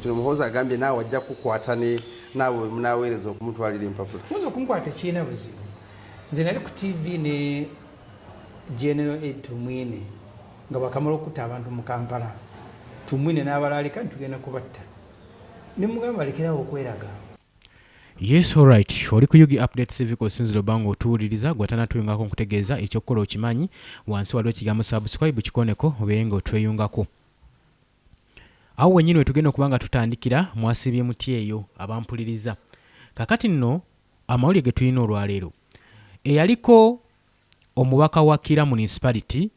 kino Muhoozi agambye naawe ajja kukwata naawe munaaweereza okumutwalira empapula. Muhoozi okunkwata kiina buzibu. Nze nali ku TV ne General Ed Tumwine nga bakamala okutta abantu mu Kampala. Tumwine n'abalalika ntugenda kubatta. Ne mugamba balekerawo okweraga. Yes, all right. Oli ku Yugi Update TV ko sinziro bango otuwuliriza gwatana tuyungako nkutegeeza ekyokukola okimanyi wansi waliwo ekigambo subscribe kikoneko obeerenga otweyungako. Awo wenyini wetugenda okubanga tutandikira mwasibye muti eyo abampuliriza. Kakati nno amawulire ge tulina olwaleero. Eyaliko omubaka wa Kira Municipality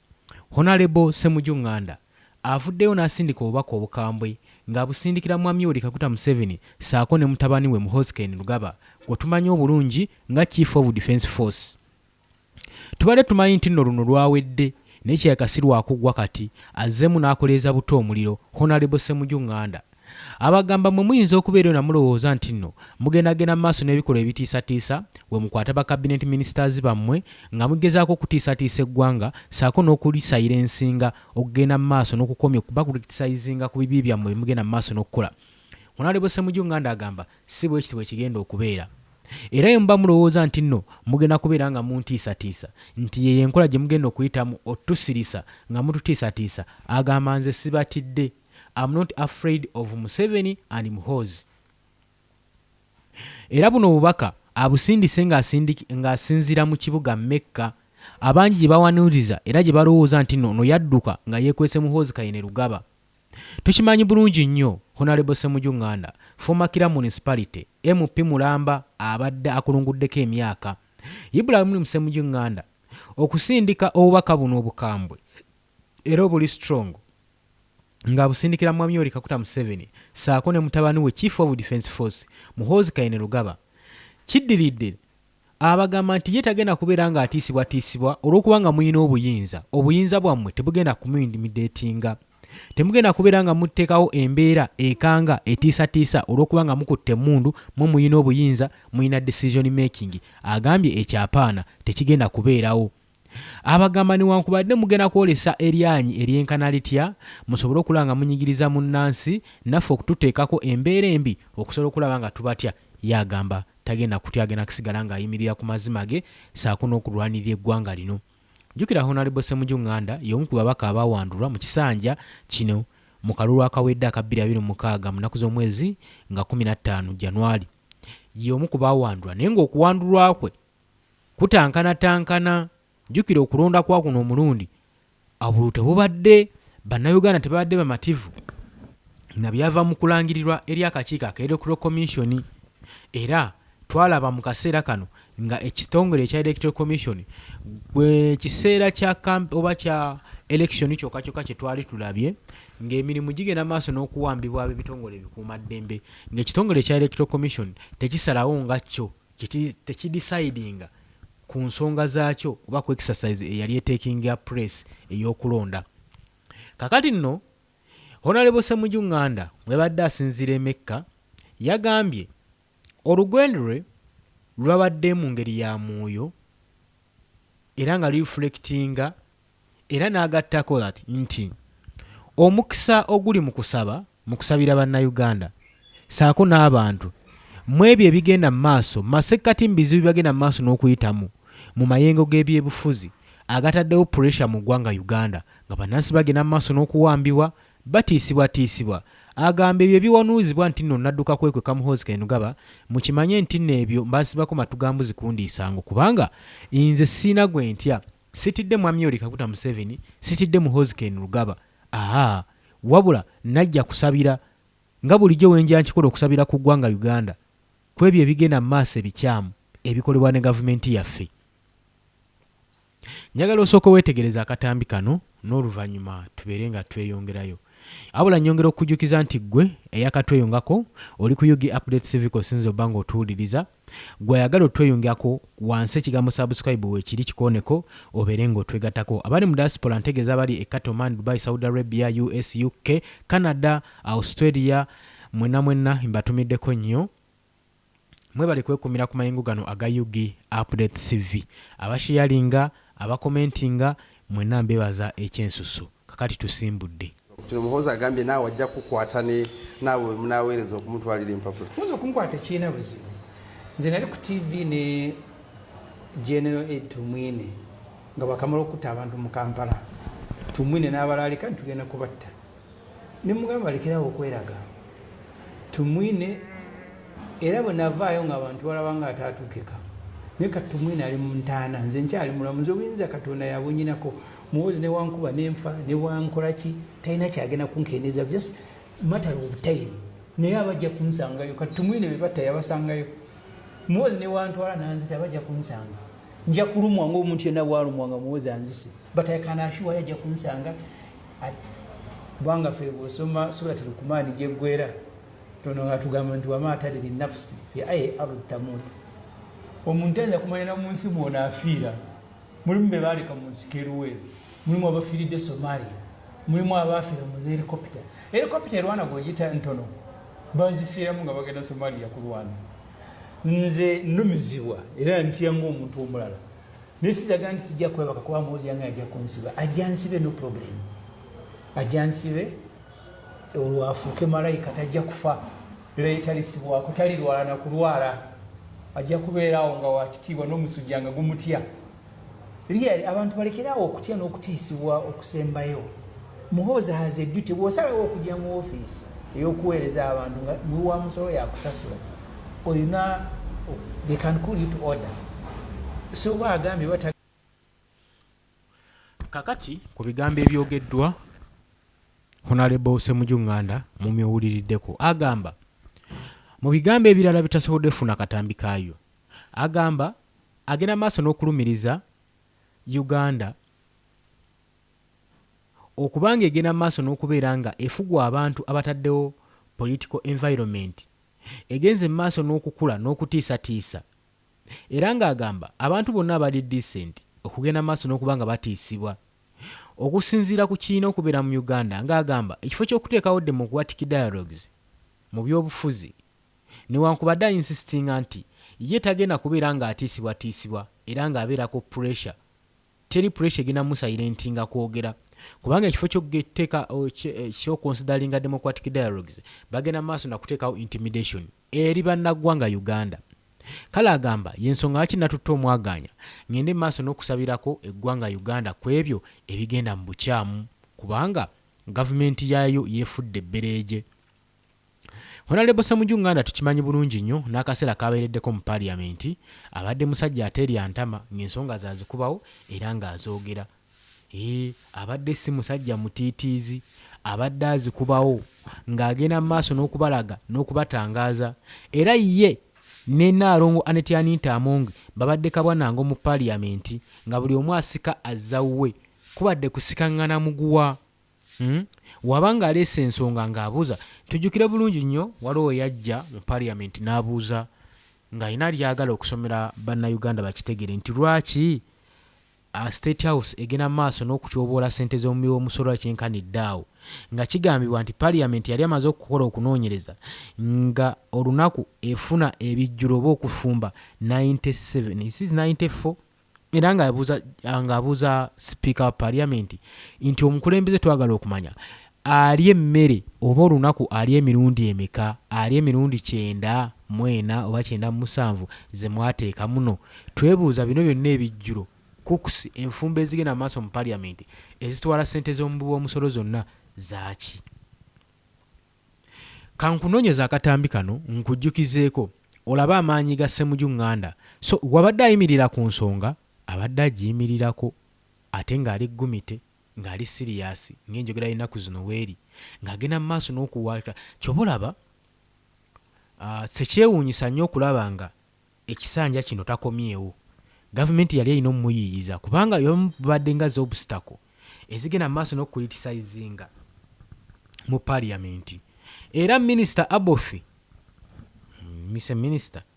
Honorable Ssemujju Nganda avuddeyo n'asindika obubaka obukambwe ng'abusindikira Mwami Yoweri Kaguta Museveni saako ne mutabani we Muhoozi Kainerugaba gwe tumanyi obulungi nga Chief of Defence Force. Tubadde tumanyi nti nno luno lwawedde n'ekyeyakasirwa akuggwa kati azzeemu n'akoleeza buto omuliro Honorable Ssemujju Nganda. Abagamba mwe muyinza okubeera na mulowooza nti nno mugendagenda mu maaso n'ebikolwa ebitiisatiisa we mukwata ba cabinet ministers bammwe nga mugezaako okutiisatiisa eggwanga saako n'okulisayira ensinga okugenda mu maaso n'okukomya okubakulitisayizinga ku bibi byammwe bye mugenda mu maaso n'okukola. Honorable Ssemujju Nganda agamba si bwe kiti bwe kigenda okubeera. Era ye muba mulowooza nti nno mugenda kubeera nga muntiisatiisa nti ye enkola gye mugenda okuyitamu otusirisa nga mututiisatiisa. Agamba nze sibatidde. I'm not afraid of Museveni and Muhoozi. Era buno obubaka abusindise ng'asinziira mu kibuga Mecca. Abangi gye bawanuuliza era gye balowooza nti nno yadduka nga yeekwese Muhoozi Kainerugaba. Tukimanyi bulungi nnyo Honorable Ssemujju Nganda, former Kira Municipality, MP Mulamba abadde akulunguddeko emyaka. Ibrahim Ssemujju Nganda okusindika obubaka buno obukambwe era obuli strong ng'abusindikira Mwami Yoweri Kaguta Museveni saako ne mutabani we Chief of Defence Force Muhoozi Kainerugaba kiddiridde abagamba nti ye tagenda kubeera nga atiisibwatiisibwa olw'okubanga muyina obuyinza bwammwe tebugenda kumuyintimidatinga. Temugenda kubeera nga mutteekawo embeera ekanga etiisatiisa olw'okubanga mukutte emmundu mwe muyina obuyinza muyina decision making. Agambye ekyapaana tekigenda kubeerawo. Abagamba newankubadde mugenda kwolesa eryanyi eryenkana litya musobole okulaba nga munyigiriza munnansi naffe okututeekako embeera embi okusobola okulaba nga tubatya. Yagamba tagenda kutya, agenda kusigala ng'ayimirira ku mazima ge saako n'okulwanirira eggwanga lino. Jjukira Honorable Ssemujju Nganda y'omu ku babaka abaawandulwa mu kisanja kino mu kalulu akawedde aka 2026 mu nnaku z'omwezi nga 15 January. Y'omu ku baawandulwa naye ng'okuwandulwa kwe kutankana. Jjukira okulonda kwa kuno omulundi abulu tebubadde bannayuganda tebabadde bamativu nga byava mu kulangirirwa eri akakiiko Electoral Commission. Era twalaba mu kaseera kano nga ekitongole ekya Electoral Commission bwe kiseera oba kya election kyokka kye twali tulabye ng'emirimu gigenda maaso n'okuwambibwa ab'ebitongole ebikuumaddembe ng'ekitongole ekya Electoral Commission tekisalawo nga kyo tekidecidinga ku nsonga zaakyo oba ku exercise eyali etekinga press ey'okulonda. Kakati nno Honorable Ssemujju Nganda bwebadde asinziira e Mecca yagambye olugendo lwe lwabadde mu ngeri ya mwoyo era nga reflectinga era n'agattako nti omukisa oguli mu kusabira bannayuganda saako n'abantu mu ebyo ebigenda mu maaso masekkati mu bizibu bagenda mu maaso n'okuyitamu mu mayengo g'ebyebufuzi agataddewo pressure mu ggwanga Uganda nga bannansi bagenda mu maaso n'okuwambibwa batiisibwatiisibwa. Agamba ebyo biwanuuzibwa nti nno nadduka kwekweka Muhoozi Kainerugaba mukimanye nti nno ebyo mbasibako matugambuzi kundiisango kubanga nze siina gwe ntya sitidde Mwami Yoweri Kaguta Museveni sitidde Muhoozi Kainerugaba wabula najja kusabira nga bulijjo wenja nkikola okusabira ku ggwanga Uganda ku ebyo ebigenda mu maaso ebikyamu ebikolebwa ne gavumenti yaffe. Njagala osooka weetegereza akatambi kano n'oluvannyuma tubeere nga tweyongerayo. Abula nyongera okujjukiza nti ggwe eyakatweyongako oli ku Yugi Update TV ko sinzo bango otuwuliriza gwe ayagala otweyongako wansi ekigambo subscribe weekiri kikoneko obeere ng'otwegattako. Abali mu diaspora ntegeeza abali e Katoman, Dubai, Saudi Arabia, US, UK, Canada, Australia mwenna mbatumiddeko nnyo. Mwebale kwekumira ku mayengo gano aga Yugi Update TV. Abasharinga, abakomentinga mwenna mbebaza ekyensusu. Kakati tusimbudde. kino Muhoozi agambye naawe ajja kukwata naawe munaaweereza okumutwalira empapula. Muhoozi okunkwata kiina buzibu. Nze nali ku TV ne General Aid Tumwine nga bakamala okutta abantu mu Kampala. Tumwine n'abalaalika ntugenda kubatta. Ne mugamba lekerawo okweraga. Tumwine era bwe navaayo ng'abantu balaba nga ataatuukeka. Naye kati Tumwine ali mu ntaana, nze nkyali mulamu, nze obuyinza Katonda yabunnyinako. Muhoozi ne wankuba n'enfa ne wankola ki talina kyagenda kunkendeeza, just matter of time. Naye abajja kunsangayo, kati Tumwine be batta yabasangayo. Muhoozi ne wantwala nanzita bajja kunsanga. Nja kulumwa ng'omuntu yenna bw'alumwa nga Muhoozi anzise. But I can assure you ajja kunsanga. Bwanga ffe bw'osoma surati Lukumaani gy'eggwera tono nga tugamba nti wama atadiri nafsi fi ayi ardi tamut. Omuntu ayinza kumanyira mu nsi mw'ono afiira. Mulimu be baaleka mu nsiko eruweero, mulimu abafiiridde Somalia, mulimu abaafiira mu helikopita. Helikopita erwana gw'ogiyita ntono bazifiiramu nga bagenda Somalia kulwana. Nze nnumizibwa era ntya ng'omuntu omulala. Naye sizaga nti sijja kwebaka kuba Muhoozi yange ajja kunsiba. Ajja nsibe no problem. Ajja nsibe olwo afuuke malayika tajja kufa era yetalisibwako talirwala na kulwala. Ajja kubeerawo nga wakitiibwa n'omusujja nga gumutya. Really abantu balekerawo okutya n'okutiisibwa okusembayo. Muhoozi has a duty. Bw'osalawo okujja mu ofiisi ey'okuweereza abantu nga muwa musolo yakusasula olina they can call you to order. So bagambye bata kakati ku bigambo ebyogeddwa Honorable Ssemujju Nganda mumyewuliriddeko agamba mu bigambo ebirala bitasobodde funa katambi kaayo agamba agenda maaso n'okulumiriza Uganda okubanga egenda maaso n'okubeera nga efugwa abantu abataddewo political environment egenze maaso n'okukula n'okutiisatiisa era ng'agamba abantu bonna abali decent okugenda maaso n'okubanga batiisibwa okusinziira ku kiina okubeera mu Uganda ng'agamba ekifo ky'okuteekawo democratic dialogues mu byobufuzi newankubadde insistinga nti ye tagenda kubeera ng'atiisibwatiisibwa era ng'abeerako pressure teri pressure egenda musayirentinga kwogera kubanga ekifo ky'okonsidaringa democratic dialogues bagenda maaso nakuteekawo intimidation eri bannaggwanga Uganda. Kale agamba yensonga lwaki natutte omwaganya ngende maaso n'okusabirako eggwanga Uganda ku ebyo ebigenda mu bukyamu kubanga gavumenti yaayo yeefudde ebbereege. Honorable Ssemujju Nganda tukimanyi bulungi nnyo n'akaseera kabeereddeko mu paaliyamenti abadde musajja ateerya ntama ng'ensonga zaazikubawo era ng'azoogera. Abadde si musajja mutiitiizi abadde azikubawo ng'agenda mu maaso n'okubalaga n'okubatangaaza era ye ne Naalongo Annette Anita Among babadde kabwanango mu paaliyamenti nga buli omu asika azzawwe kubadde kusikaŋŋana muguwa. Wabanga aleese ensonga ng'abuuza tujjukire bulungi nnyo waliwo yajja mu paaliyamenti n'abuuza ng'alina lyagala okusomera bannayuganda bakitegere nti lwaki State House egenda maaso n'okutyoboola ssente z'omubi w'omusolo ekyenkanidde awo nga kigambibwa nti paaliyamenti yali amaze okukola okunoonyereza nga olunaku efuna ebijjulo oba okufumba 94 era ng'abuuza sipiika wa paaliyamenti nti omukulembeze twagala okumanya ali emmere oba olunaku ali emirundi emeka ali emirundi 9 oba 97 ze mwateeka muno. Twebuuza bino byonna ebijjulo cooks enfumba ezigenda maaso mu paaliyamenti ezitwala ssente z'omubi w'omusolo zonna zaaki. Kankunoonyeza akatambi kano nkujjukizeeko olabe amaanyi ga Ssemujju Nganda. So wabadde ayimirira ku nsonga abadde agiyimirirako ate ng'ali ggumite ng'ali siriyasi ng'enjogera y'ennaku zino weeri ng'agenda mu maaso n'okuwaata kyoba olaba tekyewuunyisa nnyo okulaba nga ekisanja kino takomyewo. Gavumenti yali erina omumuyiiyiza kubanga babadde nga z'obusitako ezigenda mu maaso n'okukulitisizinga mu paaliyamenti era minisita Obofi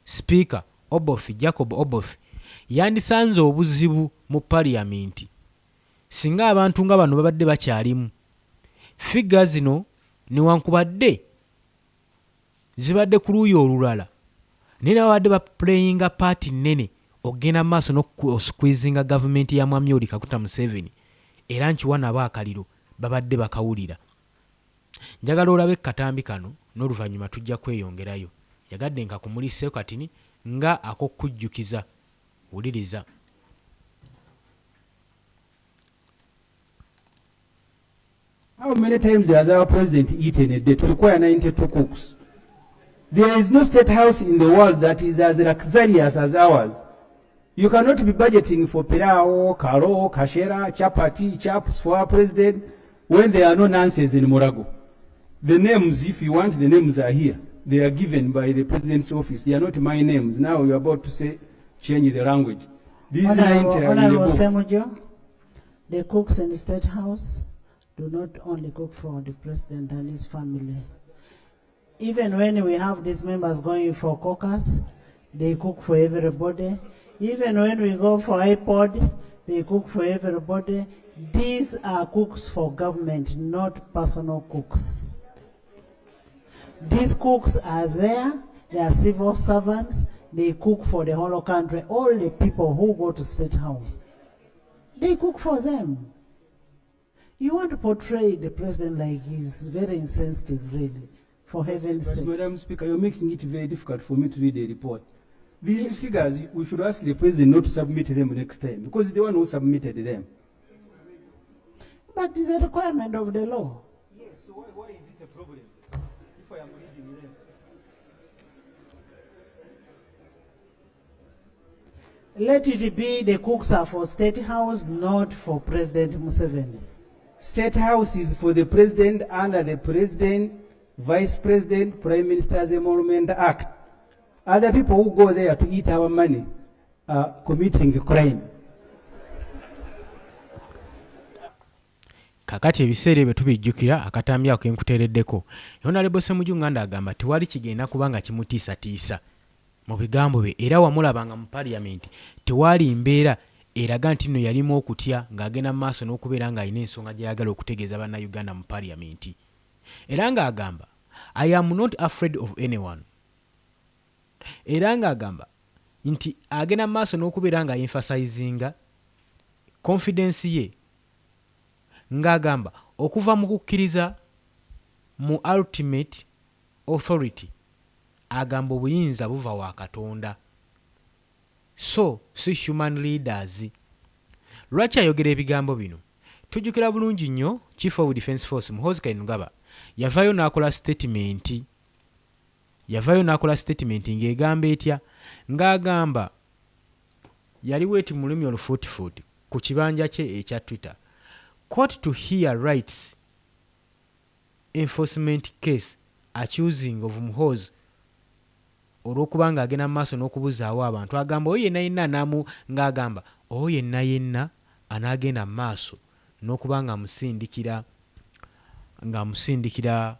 sipiika Obofi Jacob Obofi yandisanze obuzibu mu paaliyamenti singa abantu nga bano babadde bakyalimu. Figa zino newankubadde zibadde ku luuyi olulala naye babadde baplayinga paati nnene okugenda mu maaso n'okusqueezinga gavumenti ya Mwami Yoweri Kaguta Museveni era nkiwa nabo akaliro babadde bakawulira. njagala olabe katambi kano n'oluvannyuma tujja kweyongerayo. Yagadde nka kumuliseeko kati nga ak'okujjukiza. Wuliriza. How many times has our president eaten a day to require 92 cooks? There is no state house in the world that is as luxurious as ours. You cannot be budgeting for pirao, karo, kashera, chapati, chaps for our president when there are no nonsense in Morago. The names, if you want, the names are here. They are given by the president's office. They are not my names. Now you're about to say, change the language. These 90 are in the book. Semujo, the cooks in the state house do not only cook for the president and his family. Even when we have these members going for caucus, they cook for everybody. Even when we go for iPod, they cook for everybody. These are cooks for government, not personal cooks. These cooks are there. They are civil servants. They cook for the whole country. All the people who go to state house, they cook for them. You want to portray the president like he's very insensitive, really, for heaven's sake. Madam Speaker, you're making it very difficult for me to read the report. These figures, we should ask the president not to submit them next time, because he's the one who submitted them. But it's a requirement of the law. Yes, so why is it a problem if I am reading them? Let it be the cooks are for State House, not for President Museveni. State House is for the president under the President, Vice President, Prime Minister's Emolument Act. Other people who go there to eat our money are committing a crime. Kakati ebiseera ebyo tubijjukira akatambi ako kenkuteereddeko. Honorable Ssemujju Nganda agamba tewali kigenda kubanga kimutiisatiisa mu bigambo bye, era wamulabanga mu paliamenti tewali mbeera eraga nti nno yalimu okutya ng'agenda mu maaso n'okubeera ng'alina ensonga gy'ayagala okutegeeza bannayuganda mu paliamenti. Era ng'agamba I am not afraid of anyone. Era ng'agamba nti agenda mu maaso n'okubeera nga emphasizinga confidence ye, ng'agamba okuva mu kukkiriza mu ultimate authority, agamba obuyinza buva wa Katonda, so si human leaders. Lwaki ayogera ebigambo bino? Tujjukira bulungi nnyo Chief of Defence Force Muhoozi Kainerugaba yavaayo n'akola statement ng'egamba etya, ng'agamba yaliwo eti mu lulimi olufuutifuuti ku kibanja kye ekya Twitter, court to hear rights enforcement case accusing of Muhoozi olw'okuba ng'agenda mu maaso n'okubuzaawo abantu. Agamba oyo yenna yenna anaagenda mu maaso n'okuba ng'amusindikira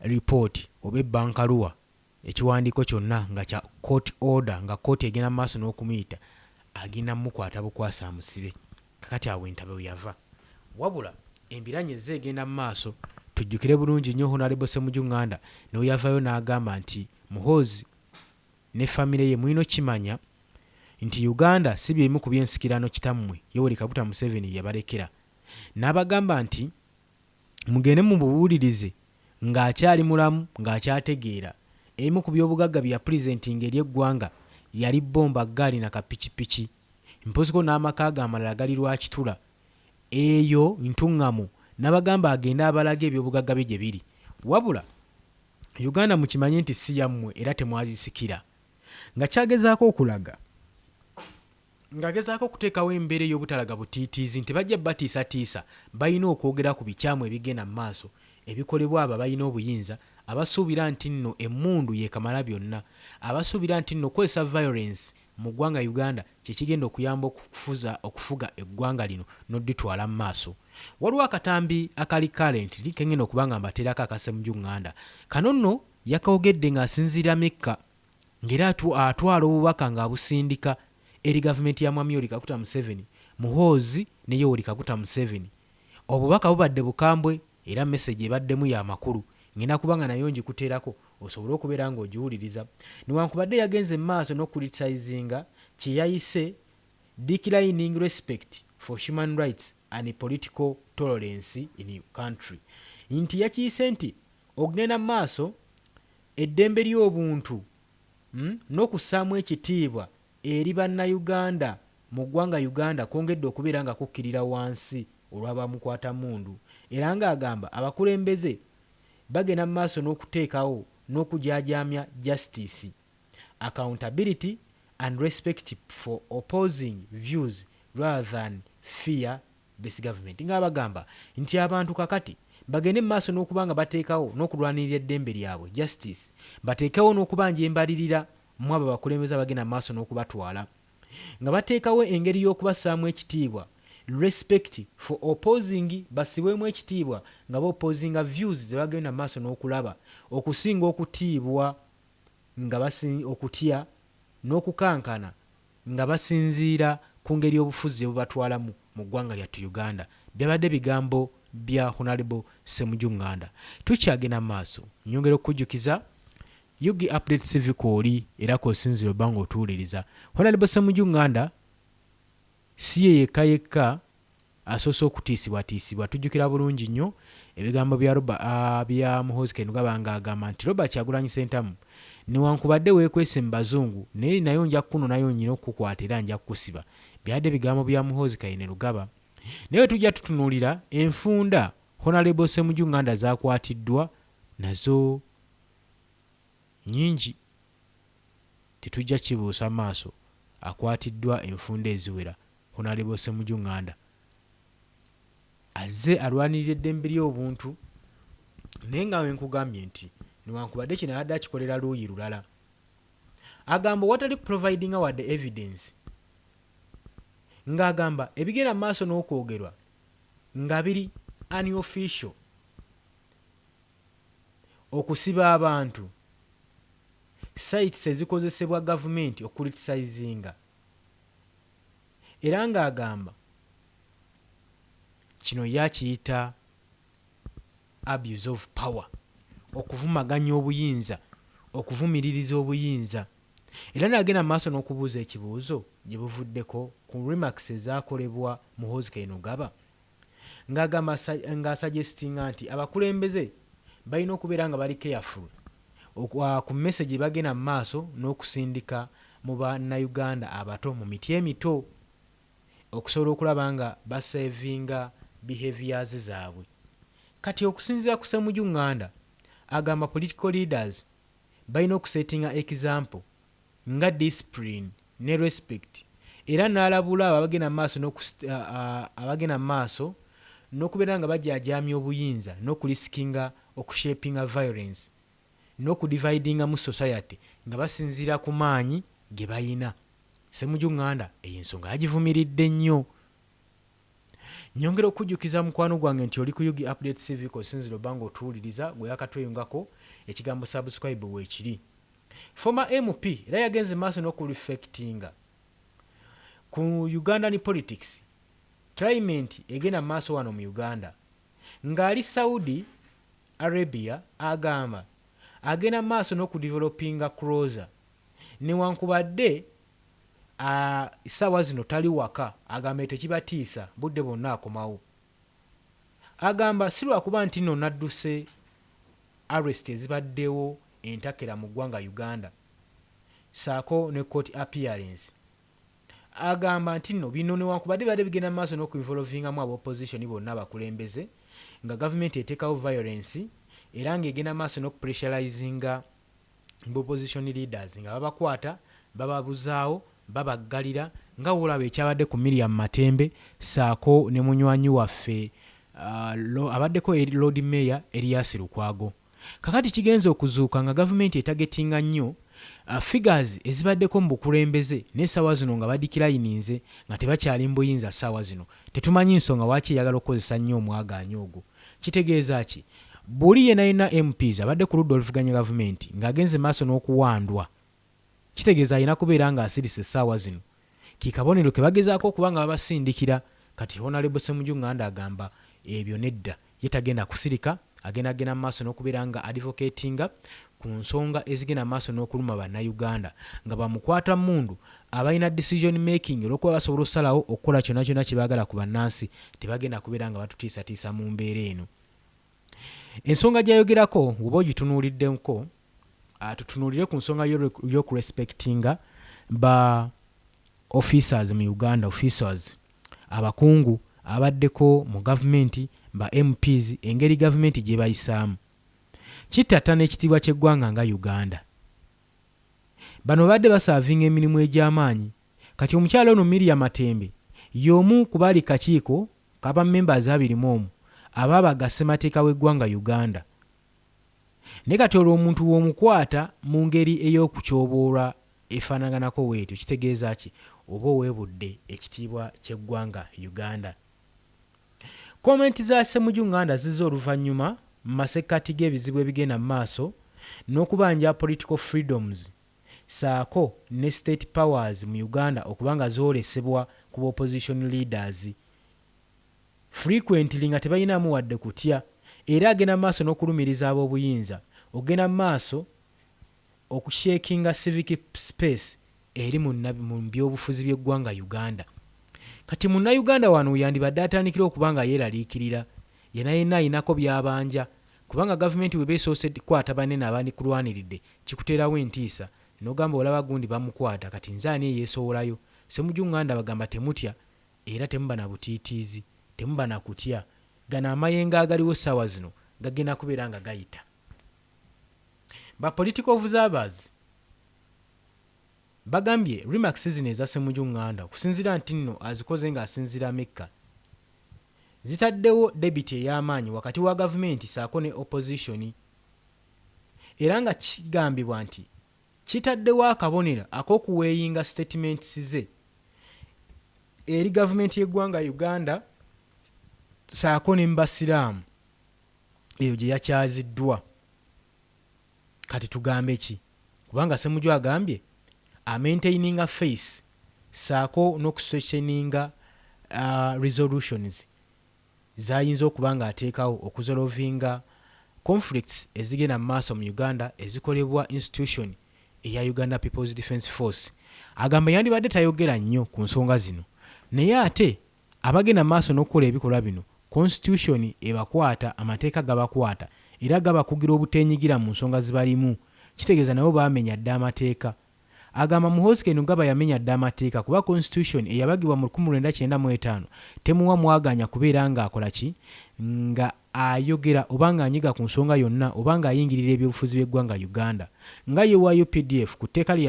report oba ebbankaluwa, ekiwandiiko kyonna nga kya court order, nga kooti egenda mu maaso n'okumuyita, agenda mukwata bukwasa amusibe. Kakati awo entabo yava. Wabula embiranye ezegenda mu maaso. Tujjukire bulungi nnyo Honorable Ssemujju Nganda nawe yavaayo n'agamba nti Muhoozi ne famire ye mulina kimanya nti Uganda si byemu ku byensikirano kitammwe Yoweri Kaguta Museveni yabalekera. N'abagamba nti mugende mu buwulirize ng'akyali mulamu, ng'akyategeera emu ku byobugagga bya presenting eri eggwanga yali bomba gaali na kapikipiki, mpoziko n'amaka amalala gali lwakitula eyo ntuŋŋamu. N'abagamba agenda abalaga ebyobugagga bye gye biri. Wabula Uganda mukimanye nti si yammwe era temwazisikira. Nga kyagezaako okulaga, ng'agezaako okuteekawo embeera ey'obutalaga butiitiizi nti bajja batiisatiisa, balina okwogera ku bikyamu ebigenda mu maaso ebikolebwa abo balina obuyinza, abasuubira nti nno emmundu yeekamala byonna, abasuubira nti nno kwesa violence mu ggwanga Uganda kyekigenda okuyamba okufuga eggwanga lino n'odditwala mu maaso. Waliwo akatambi akali currently kengenda okuba nga mbateerako aka Ssemujju Nganda. Kano nno yakawogedde ng'asinziira Mekka, ng'era atwala obubaka ng'abusindika eri gavumenti ya Mwami Yoweri Kaguta Museveni, Muhoozi ne Yoweri Kaguta Museveni. Obubaka bubadde bukambwe era message ebaddemu ya makulu. Ngenda kubanga nayo njikuteerako osobola okubeera ng'ogiwuliriza. Newankubadde yagenze mu maaso n'okulitisayizinga kye yayise declining respect for human rights and political tolerance in the country. nti yakiyise nti okugenda mu maaso eddembe ly'obuntu n'okussaamu ekitiibwa eri bannayuganda mu ggwanga Uganda kwongedde okubeera nga kukkirira wansi olw'abamukwatamundu, era ng'agamba abakulembeze bagenda mu maaso n'okuteekawo n'okujaajaamya justice, accountability and respect for opposing views rather than fear this government. Nga bagamba nti abantu kakati bagende mu maaso n'okuba nga bateekawo n'okulwanirira eddembe lyabwe justice, bateekawo n'okubanja embalirira mu abo abakulembeze abagenda mu maaso n'okubatwala, nga bateekawo engeri y'okubassaamu ekitiibwa respect for opposing, basibwemu ekitiibwa nga baopposinga views ze bagenda mu maaso n'okulaba, okusinga okutiibwa nga okutya n'okukankana nga basinziira ku ngeri y'obufuzi obubatwalamu mu ggwanga lyattu Uganda. Byabadde bigambo bya Honorable Ssemujju Nganda. Tukyagenda mu maaso, nyongera okukujjukiza UG Update CV kooli era k'osinzira obba ng'otuwuliriza. Honorable Ssemujju Nganda si ye yekka asoose okutiisibwatiisibwa. Tujjukira bulungi nnyo ebigambo bya Muhoozi Kainerugaba ng'agamba nti Robert Kyagulanyi Ssentamu newankubadde weekwese mu bazungu naye nja kukunonayo nnyina okukukwata era nja kukusiba. Byadde bigambo bya Muhoozi Kainerugaba. Naye tujja tutunuulira enfunda Honorable Ssemujju Nganda zaakwatiddwa nazo nyingi. Tetujja kibuusa maaso akwatiddwa enfunda eziwera. Honorable Ssemujju Nganda azze alwanirira eddembe ly'obuntu, naye nga wenkugambye nti newankubadde kino yadde akikolera luuyi lulala. Agamba watali providinga wadde evidence, ng'agamba ebigenda mu maaso n'okwogerwa nga biri unofficial, okusiba abantu, sites ezikozesebwa gavumenti okulitisayizinga, era ng'agamba kino yakiyita abuse of power, okuvumaganya obuyinza, okuvumiririza obuyinza. Era n'agenda mu maaso n'okubuuza ekibuuzo gye buvuddeko ku remarks ezaakolebwa Muhoozi Kainerugaba, ng'agamba ng'asuggestinga nti abakulembeze balina okubeera nga bali careful ku message bagenda mu maaso n'okusindika mu bannayuganda abato mu miti emito, okusobola okulaba nga basevinga behaviors zaabwe. Kati okusinziira ku Ssemujju Nganda agamba political leaders balina okusetinga example nga discipline ne respect, era n'alabula abagenda mu maaso n'okubeera nga bajaajaamya obuyinza n'okulisikinga okushapinga violence n'okudividinga mu society nga basinziira ku maanyi ge bayina. Ssemujju Nganda eyo ensonga yagivumiridde nnyo. Nyongera okujjukiza mukwano gwange nti oli ku UG Update CV k'osinzira obba ng'otuwuliriza, gwe yakatweyungako ekigambo subscribe weekiri. Former MP era yagenze maaso n'okureflectinga ku Ugandan politics, climate egenda maaso wano mu Uganda, ng'ali Saudi Arabia agamba agenda maaso n'okudevelopinga closer, newankubadde essaawa zino tali waka, agamba tekibatiisa budde bonna akomawo. Agamba si lwakuba nti nno nadduse arrest ezibaddewo entakera mu ggwanga Uganda saako ne court appearance. Agamba nti nno bino newankubadde bibadde bigenda maaso n'okuinvolvingamu ab'opposition bonna abakulembeze, nga gavumenti eteekawo violence era ng'egenda maaso n'okupressurizinga opposition leaders nga babakwata, bababuzaawo, babaggalira, nga wolaba ekyabadde ku Miriam Matembe saako ne munywanyi waffe abaddeko Lord Mayor Erias Lukwago. Kakati kigenze okuzuuka nga gavumenti etagetinga nnyo figures ezibaddeko mu bukulembeze n'essaawa zino nga badikirayininze nga tebakyali mbuyinza ssaawa zino. Tetumanyi nsonga waaki eyagala okukozesa nnyo omwagaanyi ogwo. Kitegeeza ki? Buli yenayina MPs abadde ku ludda oluvuganya gavumenti ng'agenze maaso n'okuwandwa, kitegeeza alina kubeera ng'asirise essaawa zino. Kikabonero ke bagezaako okuba nga babasindikira. Kati Honorable Ssemujju Nganda agamba ebyo nedda, ye tagenda kusirika, agenda maaso n'okubeera nga advocatinga ku nsonga ezigenda maaso n'okuluma bannayuganda, nga bamukwata mundu abalina decision making olw'okuba basobola okusalawo okukola kyonna kyonna kye baagala ku bannansi, tebagenda kubeera nga batutiisatiisa mu mbeera eno. ensonga gyayogerako oba ogitunuuliddeko tutunuulire ku nsonga y'okurespectinga ba officers mu Uganda, officers abakungu abaddeko mu gavumenti, ba MPs, engeri gavumenti gye bayisaamu kitatta n'ekitiibwa ky'eggwanga nga Uganda. Bano badde basaavinga emirimu egy'amaanyi. Kati omukyala ono Miriam Matembe y'omu ku baali kakiiko kaba members 21 abaabaga ssemateeka w'eggwanga Uganda. Ne kati olwo omuntu w'omukwata mu ngeri ey'okukyoboola efaanaganako weetyo kitegeeza ki oba oweebudde ekitiibwa ky'eggwanga Uganda. Komenti za Ssemujju Nganda zizze oluvannyuma mu masekkati g'ebizibu ebigenda mu maaso n'okubanja political freedoms saako ne state powers mu Uganda okubanga zoolesebwa ku opposition leaders frequently nga tebalinamu wadde kutya, era agenda mu maaso n'okulumiriza ab'obuyinza, ogenda mu maaso okushakinga civic space eri mu byobufuzi by'eggwanga Uganda. Kati munnayuganda wano yandibadde atandikira okubanga yeeraliikirira yenna ayinako byabanja, kubanga gavumenti bwe beesoose kwata banene abandikulwaniridde kikuteerawo entiisa n'ogamba olaba gundi bamukwata kati nze ani yeesowolayo. Ssemujju Nganda bagamba temutya era temuba na butiitiizi, temuba na kutya. Gano amayengo agaliwo ssaawa zino gagenda kubeera nga gayita. Ba political observers bagambye remarks zino eza Ssemujju Nganda okusinziira nti nno azikoze ng'asinziira Mecca zitaddewo debiti ey'amaanyi wakati wa gavumenti saako ne opposition, era nga kigambibwa nti kitaddewo akabonero ak'okuweeyinga statements ze eri gavumenti y'eggwanga Uganda saako ne mbasiraamu eyo gye yakyaziddwa. Kati tugambe ki? Kubanga Ssemujju agambye amaintaininga face saako n'okusessioninga resolutions zayinza okuba nga ateekawo okuzolovinga conflicts ezigenda mu maaso mu Uganda ezikolebwa institution eya Uganda People's Defence Force. Agamba yandibadde tayogera nnyo ku nsonga zino, naye ate abagenda mu maaso n'okukola ebikolwa bino constitution ebakwata, amateeka gabakwata era gabakugira obuteenyigira mu nsonga zibalimu. Kitegeeza nabo baamenya dda amateeka. Agamba Muhoozi eno gaba yamenya dda amateeka kuba constitution eyabagibwa mu 1995 temuwa mwaganya kubeera nga akola ki nga ayogera oba nga anyiga ku nsonga yonna oba nga ayingirira ebyobufuzi by'eggwanga Uganda. Nga ye wa UPDF ku tteeka lye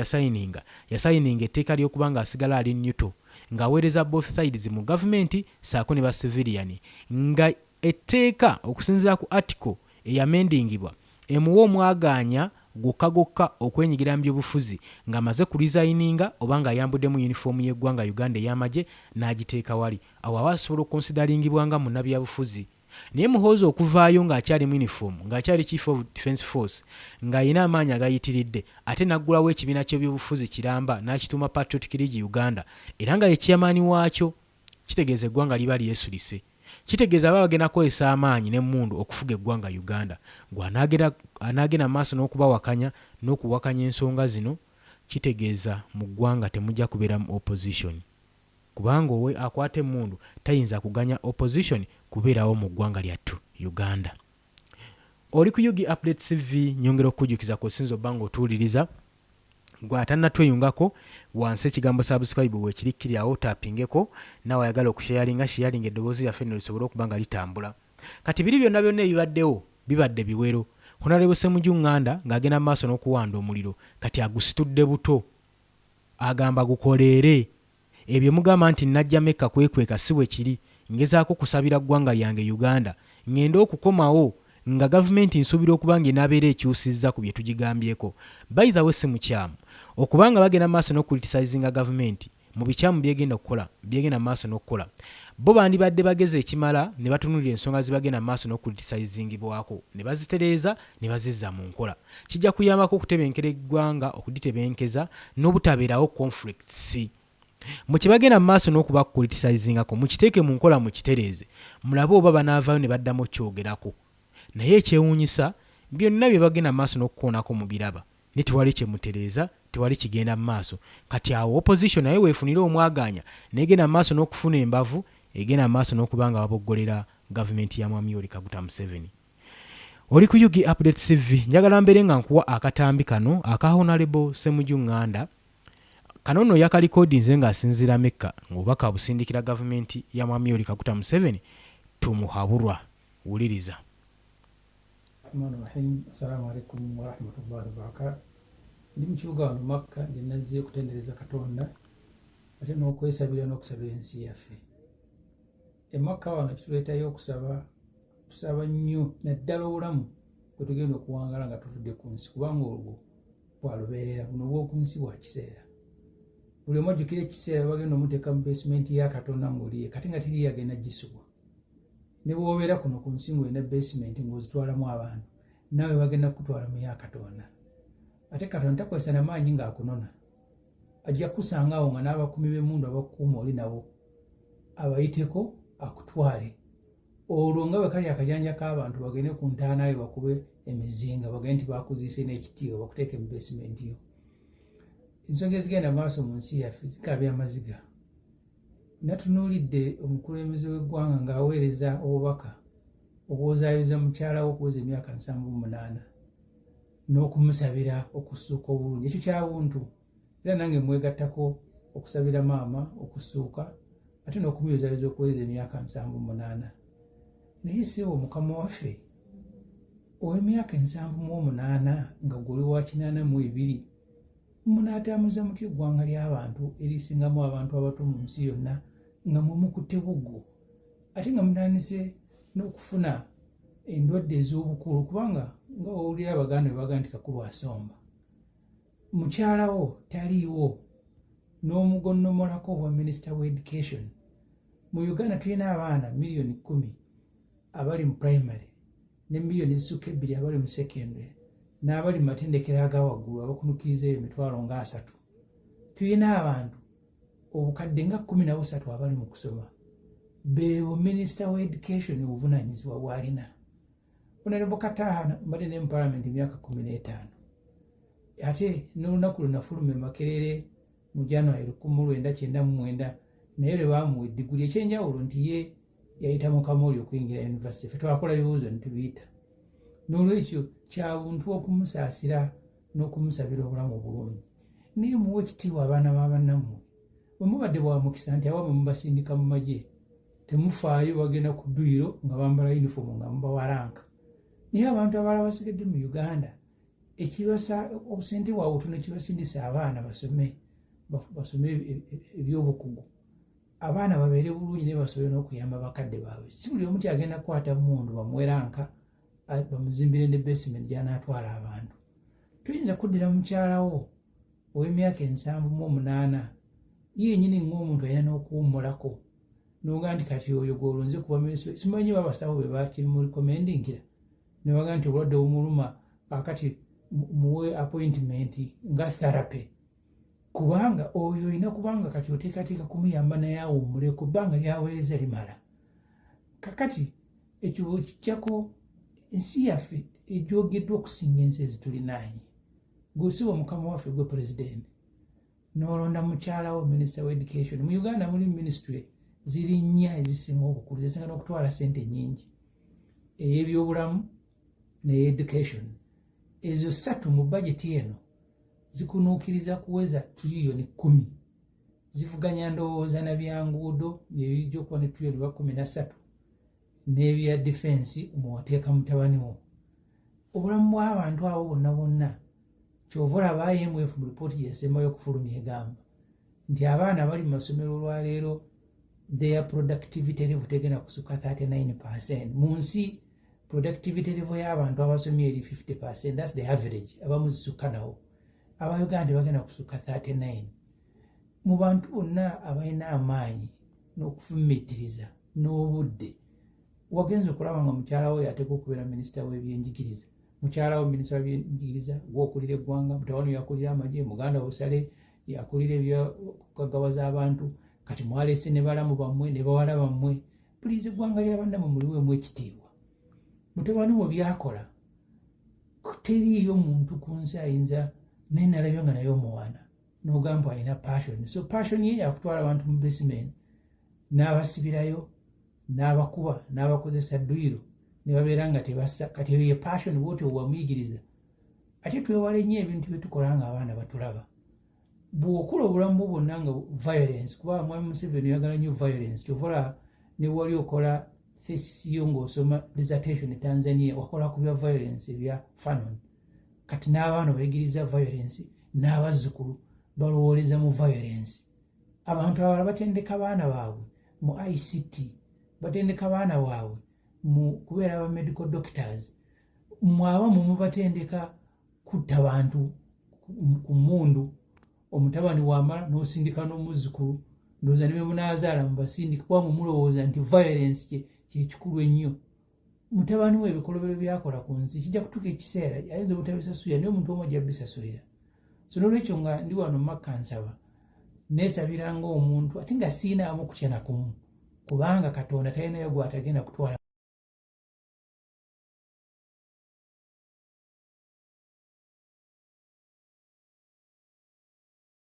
yasayininga etteeka ly'okuba nga asigala ali neutral ng'aweereza both sides mu gavumenti saako ne ba civilian, nga etteeka okusinziira ku article eyamendingibwa emuwa omwaganya gokka okwenyigira mu byobufuzi ng'amaze ku resigninga oba nga ayambuddemu uniform y'eggwanga Uganda ey'amagye n'agiteeka wali awo aba asobola okonsidaringibwa nga munnabyabufuzi. Naye Muhoozi okuvaayo ng'akyali mu uniform, ng'akyali Chief of Defence Force, ng'ayina amaanyi agayitiridde, ate n'aggulawo ekibiina ky'ebyobufuzi kiramba n'akituuma Patriotic League Uganda, era nga ye chairman waakyo, kitegeeza eggwanga liba lyesulise. Kitegeeza baba bagenda kukozesa amaanyi n'emmundu okufuga eggwanga Uganda. Gwe anaagenda maaso n'okubawakanya n'okuwakanya ensonga zino, kitegeeza mu ggwanga temujja kubeera mu opposition. Kubanga owe akwata emmundu tayinza kuganya opposition kubeerawo mu ggwanga lyattu Uganda. Oli ku Yugi Update TV, nyongera okujjukiza ku sinzo bango otuwuliriza. Gwe atannatweyungako wansi ekigambo subscribe weekirikkiryawo tappingeko, nawe ayagala okusharinga eddoboozi lyaffe nno lisobole okuba nga litambula. Kati biri byonna ebibaddewo bibadde biwero. Honorable Ssemujju Nganda ng'agenda maaso n'okuwanda omuliro kati agusitudde buto, agamba gukoleere. Ebyo mugamba nti najja Mecca kwekweka si bwe kiri, ngezaako kusabira ggwanga lyange Uganda ngenda okukomawo nga gavumenti nsuubira okuba nga enaabeera ekyusizza ku bye tugigambyeko. By the way si mukyamu okubanga bagenda maaso n'okuritisizinga gavumenti mu bikyamu byegenda maaso n'okukola. Bo bandibadde bageze ekimala ne batunulira ensonga zibagenda maaso n'okuritisizingibwako ne bazitereeza ne bazizza mu nkola. Kijja kuyambako okutebenkera eggwanga, okuditebenkeza n'obutabeerawo conflicts. Mu kibagenda maaso n'okuba kulitisizingako mukiteeke mu nkola mukitereeze, mulabe oba banaavaayo ne baddamu okyogerako. Naye ekyewuunyisa byonna bye bagenda maaso n'okukoonako mu biraba ne tewali kyemutereeza, tewali kigenda mu maaso. Kati awo opposition naye weefunire omwaganya negenda maaso n'okufuna embavu, egenda maaso n'okuba nga baboggolera gavumenti ya Mwami Yoweri Kaguta Museveni. oli ku Yugi Update TV. Njagala mbere nga nkuwa akatambi kano aka Honorable Ssemujju Nganda. Kano nno yakalikodi nze ng'asinziira Mecca ng'obubaka busindikira gavumenti ya Mwami Yoweri Kaguta Museveni tumuhabulwa. Wuliriza. Assalamu alaikum wa rahmatullahi wa barakatuh. Ndi mu kibuga wano Makka gye nazze okutendereza Katonda ate n'okwesabira n'okusabira ensi yaffe. Makka wano kituleetayo tusaba nnyo naddala obulamu bwe tugenda okuwangala nga tuvudde ku nsi kubanga olwo bwalubeerera buno bw'oku nsi bwa kiseera. Buli omu ajjukira ekiseera bagenda omuteeka mu basementi ya Katonda ng'oliye kati nga tiri yagenda gisubwa. Ne bw'obeera kuno ku nsi ng'olina basementi ng'ozitwalamu abantu naawe bagenda kutwala mu ya Katonda. Ate Katonda takozesa n'amaanyi ng'akunona. Ajja kusanga awo nga n'abakumi b'emmundu abakuuma oli nabo abayiteko akutwale. Olwo nga bwe kali akajanja k'abantu bagende ku ntaana yo bakube emizinga bagende nti bakuziise n'ekitiibwa bakuteeke mu basementi yo. Ensonga ezigenda maaso mu nsi yaffe zikabya amaziga. Natunuulidde omukulembeze w'eggwanga ng'aweereza obubaka obwozaayoza mukyala we okuweza emyaka 78 n'okumusabira okussuuka obulungi. Ekyo kya buntu era nange mwegattako okusabira maama okussuuka ate n'okumuyozaayoza okuweza emyaka 78. Naye siwo Mukama waffe ow'emyaka 78 nga guli wa 82 munaataamuza mutya eggwanga ly'abantu erisingamu abantu abato mu nsi yonna nga mumukutte buggo ate nga munaanise n'okufuna endwadde ez'obukulu kubanga nga owulira Abaganda bwe bagaa nti kakulu asomba. Mukyalawo taliiwo n'omugonnomolako obwa Minister wa Education. Mu Uganda tulina abaana 10,000,000 abali mu primary ne 2,2 abali mu secondary n'abali mu matendekero aga waggulu abakunukiriza emitwalo nga 3. Tulina abantu obukadde nga 13 abali mu kusoma. Beebo Minister wa Education obuvunaanyizibwa bw'alina. Honorable Kataha mbadde ne mu Parliament emyaka 15. Ate n'olunaku lwe nafuluma Makerere mu January 1999 naye lwe baamuwa eddiguli ekyenjawulo nti ye yayita mu Kamoli okuyingira university. Ffe twakola bibuuzo ne tubiyita. N'olwekyo kya buntu okumusaasira n'okumusabira obulamu obulungi. Naye muwe ekitiibwa abaana ba bannammwe. Bwe mubadde bwa mukisa nti awamu mubasindika mu magye temufaayo bagenda ku dduyiro nga bambala yunifoomu nga mubawalanka. Naye abantu abalala basigadde mu Uganda obusente bwabwe butono kibasindisa abaana basome ebyobukugu. Abaana babeere bulungi naye basobole n'okuyamba bakadde baabwe. Si buli omu kyagenda kukwata mundu bamuweranka bamuzimbire ne basement gy'anaatwala abantu. Tuyinza kuddira mukyalawo ow'emyaka 78 yennyini ng'omuntu alina n'okuwummulako n'ogaa nti kati oyo gw'olonze kuba minisitule. Simanyi babasawo be bakiri mu recommendingira ne bagaa nti obulwadde bumuluma kaakati muwe appointment nga therapy kubanga oyo olina kubanga kati oteekateeka kumuyamba naye awummule ku bbanga lyaweereza limala. Kakati ekyo kijjako ensi yaffe egyogeddwa okusinga ensi ezitulinaanye. Gw'osiba Mukama waffe gwe President n'olonda mukyalawo Minister wa Education. Mu Uganda muli ministry ziri 4 ezisinga obukulu zisinga n'okutwala ssente nnyingi ey'ebyobulamu n'eyeducation. Ezo 3 mu bajeti eno zikunuukiriza kuweza trillion 10. Zivuganya ndowooza na byanguudo byebijja okuba ne trillion 13 n'ebya defense muwateeka mutabani wo. Obulamu bw'abantu abo bonna kyova olaba IMF mu ripooti gyesembayo okufulumya egamba nti abaana bali mu masomero olwaleero their productivity level tegenda kusukka 39%. Mu nsi productivity level y'abantu abasomye eri 50%. That's the average. Abamu zisukka nawo. Abayuganda bagenda kusukka 39. Mu bantu bonna abalina amaanyi n'okufumiitiriza n'obudde wagenza okulaba nga mukyala we yateeka okubeera minisita w'ebyenjigiriza. Mukyala we minisita w'ebyenjigiriza gw'okulira eggwanga, mutabani yakulira amagye, muganda Busale yakulira ebyokugagawaza abantu, kati mwaleese ne balamu bammwe ne bawala bammwe. Puliizi eggwanga ly'abannammwe muliweemu ekitiibwa. Mutabani we byakola teriiyo muntu ku nsi ayinza naye nalabyo nga naye omuwaana n'ogamba alina passion. So passion ye yakutwala abantu mu basement n'abasibirayo n'abakuba n'abakozesa dduyiro ne babeera nga tebassa kati eyo ye passion bwotyo wamuyigiriza ate twewale nnyo ebintu bye tukola nga abaana batulaba bw'okula obulamu bwo bwonna nga violence kuba mwami Museveni oyagala nnyo violence kyovola ne wali okola thesiyo ng'osoma dissertation Tanzania wakola ku bya violence ebya Fanon kati n'abaana bayigiriza violence n'abazzukulu balowooleza mu violence abantu abalala batendeka baana baabwe mu ICT batendeka baana baabwe mu kubeera aba medical doctors mwabamu mubatendeka kutta bantu ku mundu omutabani wamala n'osindika n'omuzzukulu ndowooza ne bwe munaazaala mubasindika kuba mulowooza nti violence kyekikulu ennyo mutabani we ebikolobero byakola ku nsi kijja kutuuka ekiseera ayinza obutabisasulira naye omuntu omu ajja bisasulira so n'olwekyo nga ndi wano Makka nsaba neesabira ng'omuntu ate nga siinamu kutya na kumu kubanga Katonda talinayo gw'atagenda kutwala